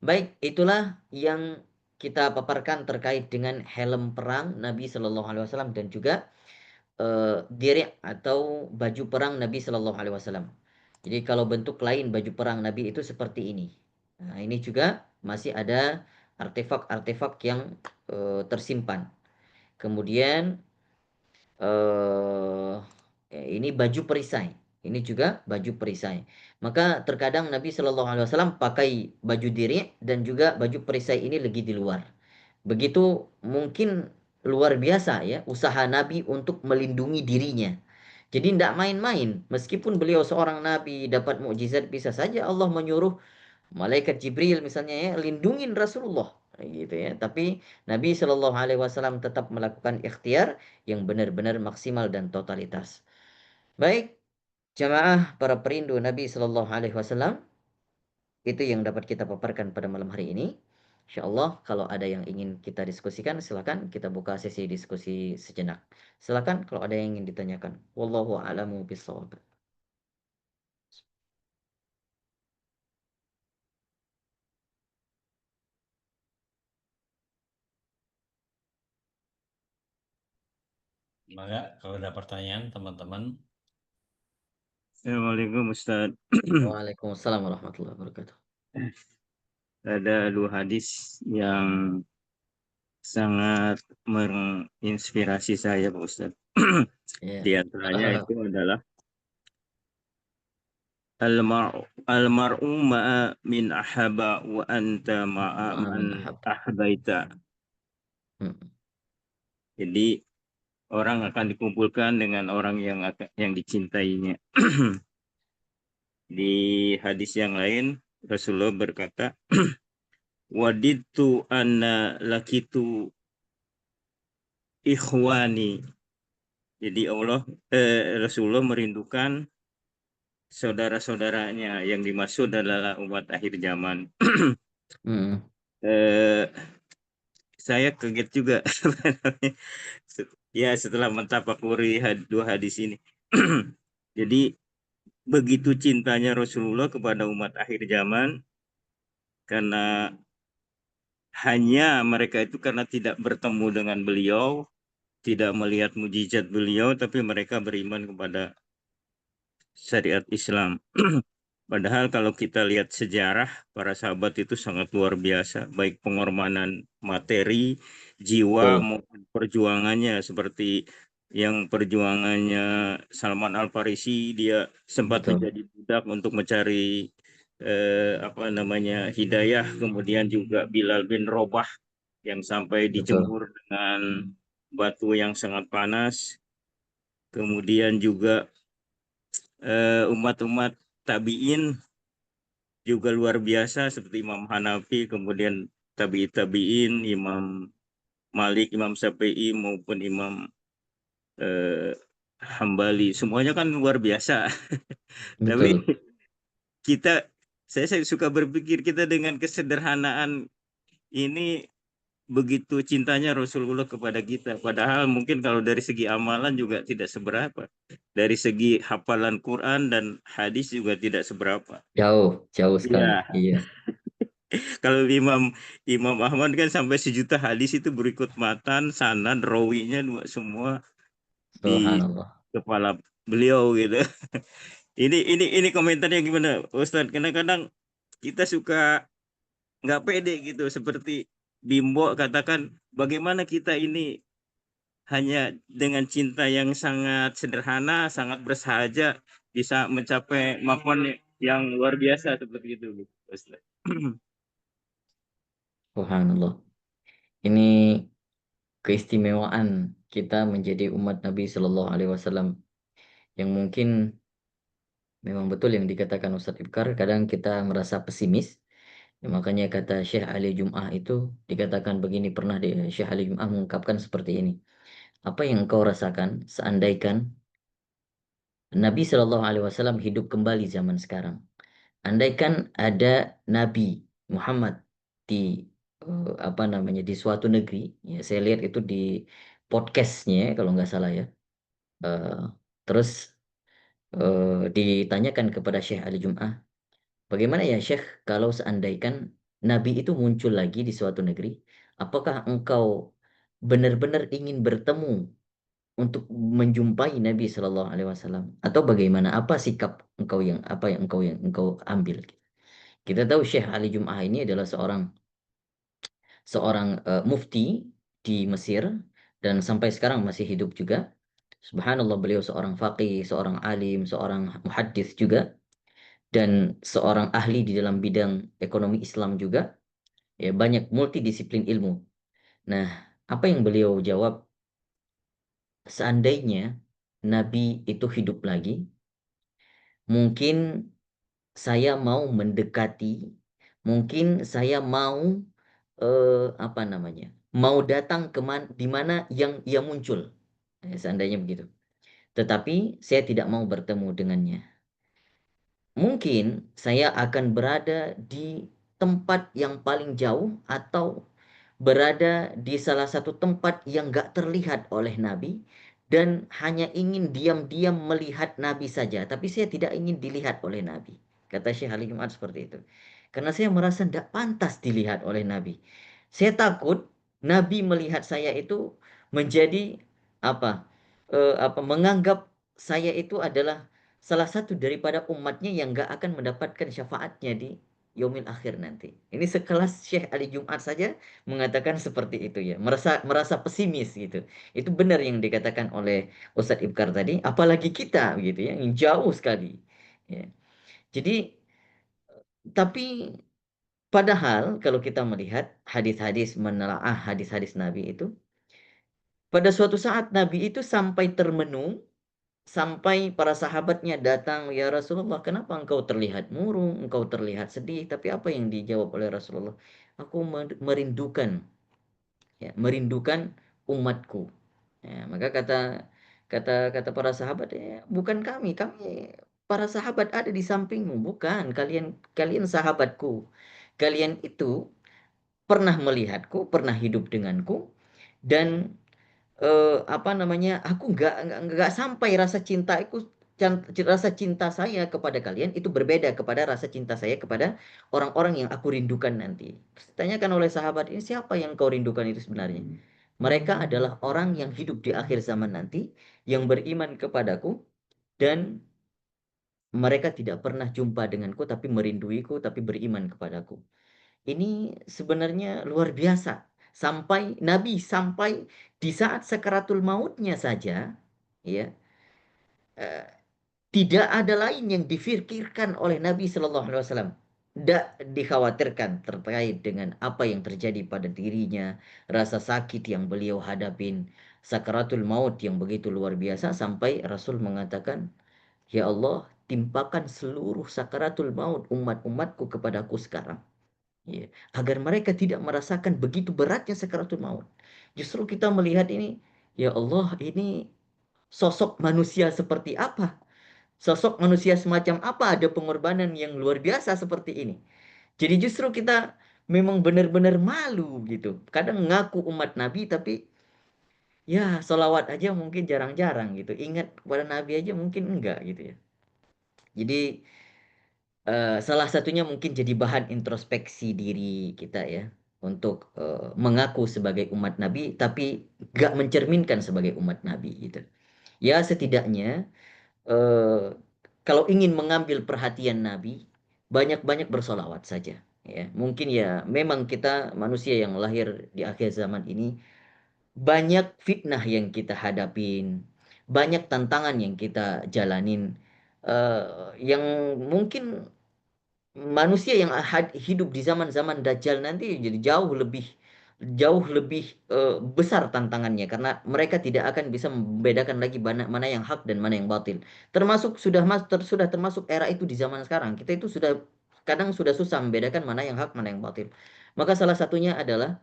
Baik, itulah yang kita paparkan terkait dengan helm perang Nabi Shallallahu Alaihi Wasallam dan juga diri atau baju perang Nabi Shallallahu Alaihi Wasallam. Jadi kalau bentuk lain baju perang Nabi itu seperti ini. Nah, ini juga masih ada artefak-artefak yang tersimpan. Kemudian eh ini baju perisai. Ini juga baju perisai. Maka terkadang Nabi Shallallahu Alaihi Wasallam pakai baju diri dan juga baju perisai ini lagi di luar. Begitu mungkin luar biasa ya usaha Nabi untuk melindungi dirinya. Jadi tidak main-main. Meskipun beliau seorang Nabi dapat mukjizat, bisa saja Allah menyuruh malaikat Jibril misalnya ya lindungin Rasulullah gitu ya. Tapi Nabi Shallallahu Alaihi Wasallam tetap melakukan ikhtiar yang benar-benar maksimal dan totalitas. Baik, jamaah para perindu Nabi Shallallahu Alaihi Wasallam, itu yang dapat kita paparkan pada malam hari ini. Insya Allah kalau ada yang ingin kita diskusikan, silakan kita buka sesi diskusi sejenak. Silakan kalau ada yang ingin ditanyakan. Wallahu a'lamu bishawab. Semoga kalau ada pertanyaan teman-teman. Assalamualaikum Ustaz. Waalaikumsalam warahmatullahi wabarakatuh. Ada dua hadis yang sangat menginspirasi saya Pak Ustaz. Ya. Di antaranya itu adalah Almar'u ma'a min ahaba wa anta ma'a man Ma'aman ahab. ahbaita. Jadi orang akan dikumpulkan dengan orang yang dicintainya. Di hadis yang lain Rasulullah berkata, "Waditu anna lakitu ikhwani." Jadi Rasulullah merindukan saudara-saudaranya yang dimaksud adalah umat akhir zaman. eh, saya kaget juga ya setelah mentafakuri dua hadis ini. Jadi begitu cintanya Rasulullah kepada umat akhir zaman, karena hanya mereka itu karena tidak bertemu dengan beliau, tidak melihat mujizat beliau, tapi mereka beriman kepada syariat Islam. Padahal kalau kita lihat sejarah, para sahabat itu sangat luar biasa, baik pengorbanan materi, jiwa, Betul. maupun perjuangannya. Seperti yang perjuangannya Salman Al-Farisi, dia sempat Betul. menjadi budak untuk mencari hidayah. Kemudian juga Bilal bin Robah yang sampai Betul. dijemur dengan batu yang sangat panas. Kemudian juga umat-umat tabi'in juga luar biasa seperti Imam Hanafi, kemudian tabi'in, Imam Malik, Imam Syafi'i maupun Imam Hambali, semuanya kan luar biasa. Tapi Betul. saya suka berpikir kita dengan kesederhanaan ini begitu cintanya Rasulullah kepada kita. Padahal mungkin kalau dari segi amalan juga tidak seberapa. Dari segi hafalan Quran dan hadis juga tidak seberapa. Jauh, jauh sekali. Iya. Iya. Kalau Imam Ahmad kan sampai 1 juta hadis itu berikut matan, sanad, rawinya semua di Subhanallah. kepala beliau gitu. Ini komentarnya gimana, Ustadz? Karena kadang kita suka nggak pede gitu, seperti Bimbo katakan, bagaimana kita ini hanya dengan cinta yang sangat sederhana, sangat bersahaja bisa mencapai makon yang luar biasa seperti itu, Ustaz. Subhanallah. Ini keistimewaan kita menjadi umat Nabi Shallallahu Alaihi Wasallam yang mungkin memang betul yang dikatakan Ustadz Ibkar. Kadang kita merasa pesimis. Ya, makanya kata Syekh Ali Jum'ah itu dikatakan begini, pernah Syekh Ali Jum'ah mengungkapkan seperti ini. Apa yang engkau rasakan seandaikan Nabi Shallallahu Alaihi Wasallam hidup kembali zaman sekarang? Andaikan ada Nabi Muhammad di apa namanya di suatu negeri, ya saya lihat itu di podcastnya kalau nggak salah ya. Eh, terus ditanyakan kepada Syekh Ali Jum'ah, bagaimana ya Syekh kalau seandaikan Nabi itu muncul lagi di suatu negeri, apakah engkau benar-benar ingin bertemu untuk menjumpai Nabi Shallallahu Alaihi Wasallam atau bagaimana? Apa sikap engkau yang engkau ambil? Kita tahu Syekh Ali Jum'ah ini adalah seorang seorang mufti di Mesir dan sampai sekarang masih hidup juga. Subhanallah, beliau seorang faqih, seorang alim, seorang muhaddis juga dan seorang ahli di dalam bidang ekonomi Islam juga. Ya, banyak multidisiplin ilmu. Nah, apa yang beliau jawab? Seandainya Nabi itu hidup lagi, mungkin saya mau mendekati, mungkin saya mau apa namanya? Mau datang di mana yang ia muncul. Seandainya begitu. Tetapi saya tidak mau bertemu dengannya. Mungkin saya akan berada di tempat yang paling jauh atau berada di salah satu tempat yang gak terlihat oleh Nabi dan hanya ingin diam-diam melihat Nabi saja, tapi saya tidak ingin dilihat oleh Nabi. Kata Syekh Ali Jumat seperti itu. Karena saya merasa tidak pantas dilihat oleh Nabi. Saya takut Nabi melihat saya itu menjadi apa? Menganggap saya itu adalah salah satu daripada umatnya yang gak akan mendapatkan syafaatnya di yaumil akhir nanti. Ini sekelas Syekh Ali Jumat saja mengatakan seperti itu ya. Merasa merasa pesimis gitu. Itu benar yang dikatakan oleh Ustadz Ibkar tadi, apalagi kita gitu ya, yang jauh sekali. Ya. Jadi tapi padahal kalau kita melihat hadis-hadis menelaah hadis-hadis Nabi itu, pada suatu saat Nabi itu sampai termenung. Sampai para sahabatnya datang, ya Rasulullah, kenapa engkau terlihat murung, engkau terlihat sedih? Tapi apa yang dijawab oleh Rasulullah? Aku merindukan, ya, merindukan umatku. Ya, maka kata kata kata para sahabat, ya, bukan kami para sahabat ada di sampingmu, bukan kalian kalian sahabatku. Kalian itu pernah melihatku, pernah hidup denganku, dan apa namanya, aku nggak sampai rasa cintaku rasa cinta saya kepada kalian itu berbeda kepada rasa cinta saya kepada orang-orang yang aku rindukan nanti. Ditanyakan oleh sahabat ini, siapa yang kau rindukan itu sebenarnya? Mereka adalah orang yang hidup di akhir zaman nanti, yang beriman kepadaku, dan mereka tidak pernah jumpa denganku, tapi merinduiku, tapi beriman kepadaku. Ini sebenarnya luar biasa. Sampai Nabi sampai di saat sakaratul mautnya saja, ya, eh, tidak ada lain yang difikirkan oleh Nabi Shallallahu Alaihi Wasallam. Tidak dikhawatirkan terkait dengan apa yang terjadi pada dirinya, rasa sakit yang beliau hadapin, sakaratul maut yang begitu luar biasa sampai Rasul mengatakan, Ya Allah, timpakan seluruh sakaratul maut umat-umatku kepadaku sekarang. Ya, agar mereka tidak merasakan begitu beratnya sakaratul maut. Justru kita melihat ini, ya Allah, ini sosok manusia seperti apa? Sosok manusia semacam apa ada pengorbanan yang luar biasa seperti ini. Jadi justru kita memang benar-benar malu gitu. Kadang ngaku umat Nabi tapi ya solawat aja mungkin jarang-jarang gitu. Ingat kepada Nabi aja mungkin enggak gitu ya. Jadi salah satunya mungkin jadi bahan introspeksi diri kita ya untuk mengaku sebagai umat Nabi tapi gak mencerminkan sebagai umat Nabi gitu. Ya setidaknya eh, kalau ingin mengambil perhatian Nabi banyak-banyak bersolawat saja ya. Mungkin ya memang kita manusia yang lahir di akhir zaman ini banyak fitnah yang kita hadapin, banyak tantangan yang kita jalanin, yang mungkin manusia yang hidup di zaman-zaman Dajjal nanti jadi jauh lebih besar tantangannya karena mereka tidak akan bisa membedakan lagi mana mana yang hak dan mana yang batil. Termasuk sudah termasuk era itu di zaman sekarang. Kita itu sudah kadang sudah susah membedakan mana yang hak, mana yang batil. Maka salah satunya adalah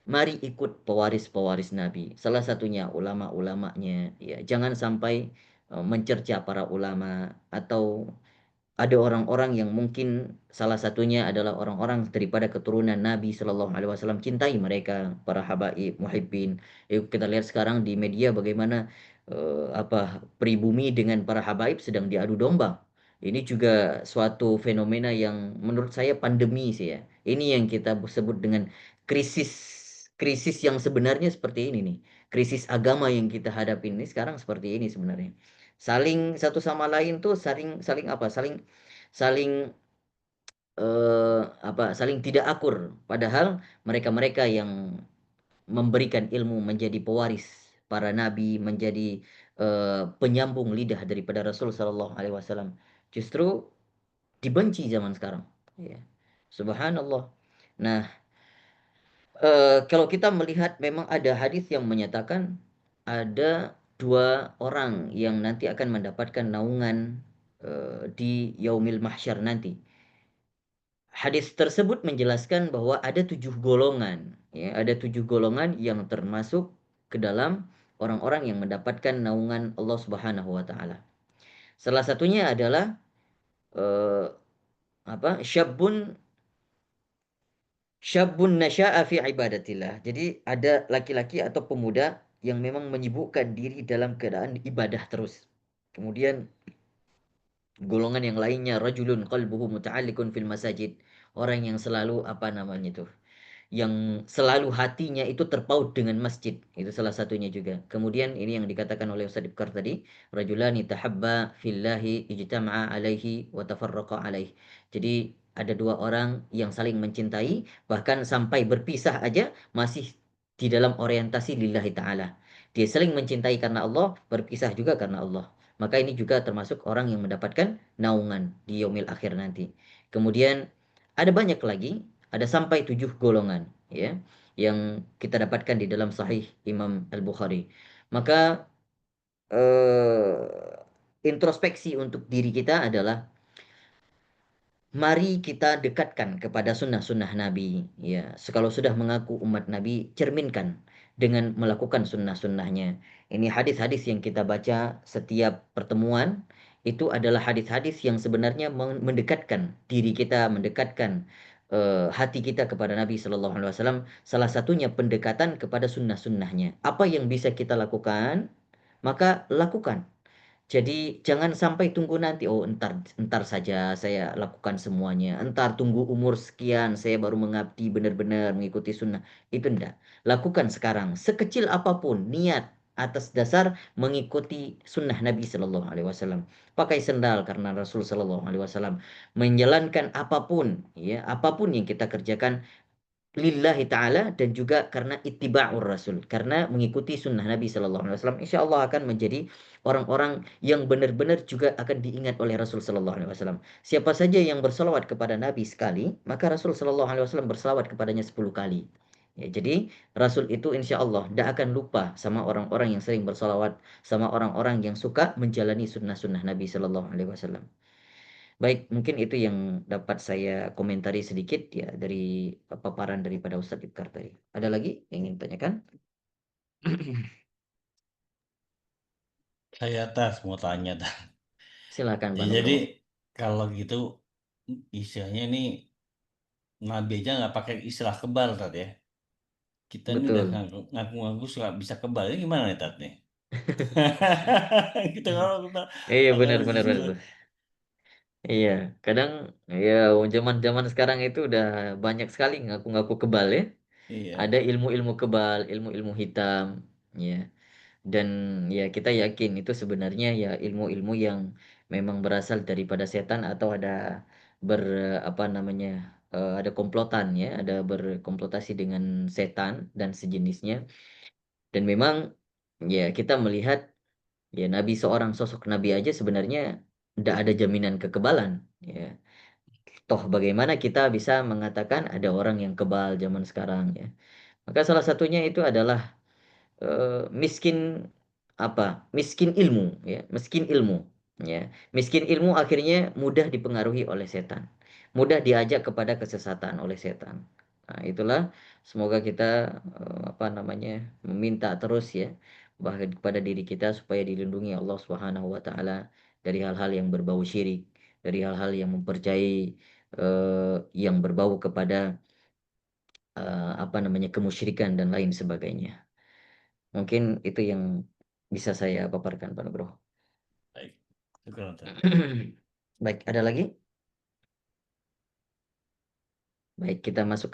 mari ikut pewaris-pewaris Nabi. Salah satunya ulama-ulamanya. Ya, jangan sampai mencerca para ulama atau ada orang-orang yang mungkin salah satunya adalah orang-orang daripada keturunan Nabi Shallallahu Alaihi Wasallam, cintai mereka, para habaib, muhibbin. Kita lihat sekarang di media bagaimana pribumi dengan para habaib sedang diadu domba. Ini juga suatu fenomena yang menurut saya pandemi sih ya. Ini yang kita sebut dengan krisis krisis yang sebenarnya seperti ini nih. Krisis agama yang kita hadapi ini sekarang seperti ini sebenarnya. Saling satu sama lain tuh saling saling apa? Saling saling tidak akur. Padahal mereka-mereka yang memberikan ilmu menjadi pewaris para nabi, menjadi penyambung lidah daripada Rasul Sallallahu Alaihi Wasallam, justru dibenci zaman sekarang. Ya. Subhanallah. Nah, kalau kita melihat memang ada hadis yang menyatakan ada dua orang yang nanti akan mendapatkan naungan di yaumil mahsyar nanti. Hadis tersebut menjelaskan bahwa ada 7 golongan, ya, ada 7 golongan yang termasuk ke dalam orang-orang yang mendapatkan naungan Allah Subhanahu wa taala. Salah satunya adalah eh, Syabun syabun nasya'a fi ibadatillah. Jadi ada laki-laki atau pemuda yang memang menyibukkan diri dalam keadaan ibadah terus. Kemudian golongan yang lainnya rajulun qalbuhu muta'alliqun fil masajid. Orang yang selalu itu yang selalu hatinya itu terpaut dengan masjid. Itu salah satunya juga. Kemudian ini yang dikatakan oleh Ustaz Ibkar tadi, rajulani tahabba fillahi ijtama'a alaihi wa tafarraqa alaihi. Jadi ada dua orang yang saling mencintai bahkan sampai berpisah aja masih di dalam orientasi lillahi taala. Dia saling mencintai karena Allah, berpisah juga karena Allah. Maka ini juga termasuk orang yang mendapatkan naungan di yaumil akhir nanti. Kemudian ada banyak lagi, ada sampai 7 golongan, ya, yang kita dapatkan di dalam Sahih Imam Al-Bukhari. Maka introspeksi untuk diri kita adalah mari kita dekatkan kepada sunnah-sunnah Nabi. Ya, kalau sudah mengaku umat Nabi, cerminkan dengan melakukan sunnah-sunnahnya. Ini hadis-hadis yang kita baca setiap pertemuan itu adalah hadis-hadis yang sebenarnya mendekatkan diri kita, mendekatkan hati kita kepada Nabi Shallallahu Alaihi Wasallam. Salah satunya pendekatan kepada sunnah-sunnahnya. Apa yang bisa kita lakukan, maka lakukan. Jadi jangan sampai tunggu nanti, oh entar entar saja saya lakukan semuanya. Entar tunggu umur sekian saya baru mengabdi benar-benar mengikuti sunnah. Itu enggak. Lakukan sekarang. Sekecil apapun niat atas dasar mengikuti sunnah Nabi Shallallahu Alaihi Wasallam. Pakai sendal karena Rasul Shallallahu Alaihi Wasallam. Menjalankan apapun, ya apapun yang kita kerjakan lillahi ta'ala dan juga karena ittiba'ur rasul karena mengikuti sunnah Nabi Sallallahu Alaihi Wasallam insya Allah akan menjadi orang-orang yang benar-benar juga akan diingat oleh Rasul Sallallahu Alaihi Wasallam. Siapa saja yang bersalawat kepada Nabi sekali maka Rasul Sallallahu Alaihi Wasallam bersalawat kepadanya 10 kali. Ya, jadi Rasul itu insya Allah tidak akan lupa sama orang-orang yang sering bersalawat, sama orang-orang yang suka menjalani sunnah-sunnah Nabi Sallallahu Alaihi Wasallam. Baik, mungkin itu yang dapat saya komentari sedikit ya dari paparan daripada Ustadz Ibkar tadi. Ada lagi yang ingin tanyakan? Saya tas mau tanya tas. Silakan Ya, Pak jadi Nugroho. kalau gitu istilahnya ini Nabi aja nggak pakai istilah kebal tadi ya. Kita ini udah Betul. ngaku-ngaku suka bisa kebal. Ini gimana nih tat nih? Kita kalau kita Iya kalau benar benar benar. istilah Benar. Iya, kadang ya zaman-zaman sekarang itu udah banyak sekali ngaku-ngaku kebal ya. iya. Ada ilmu-ilmu kebal, ilmu-ilmu hitam, ya. Dan ya kita yakin itu sebenarnya ya ilmu-ilmu yang memang berasal daripada setan atau ada ber apa namanya ada komplotan ya, ada berkomplotasi dengan setan dan sejenisnya. Dan memang ya kita melihat ya Nabi, seorang sosok Nabi aja sebenarnya tidak ada jaminan kekebalan. Ya. Toh bagaimana kita bisa mengatakan ada orang yang kebal zaman sekarang ya. Maka salah satunya itu adalah miskin apa? Miskin ilmu ya, miskin ilmu ya. Miskin ilmu akhirnya mudah dipengaruhi oleh setan. Mudah diajak kepada kesesatan oleh setan. Nah, itulah semoga kita apa namanya? Meminta terus ya bahwa kepada diri kita supaya dilindungi Allah Subhanahu wa taala dari hal-hal yang berbau syirik, dari hal-hal yang mempercayai yang berbau kepada apa namanya kemusyrikan dan lain sebagainya. Mungkin itu yang bisa saya paparkan, Pak Nugroho. Baik. Syukur, Ustaz. Baik, ada lagi? Baik, kita masuk ke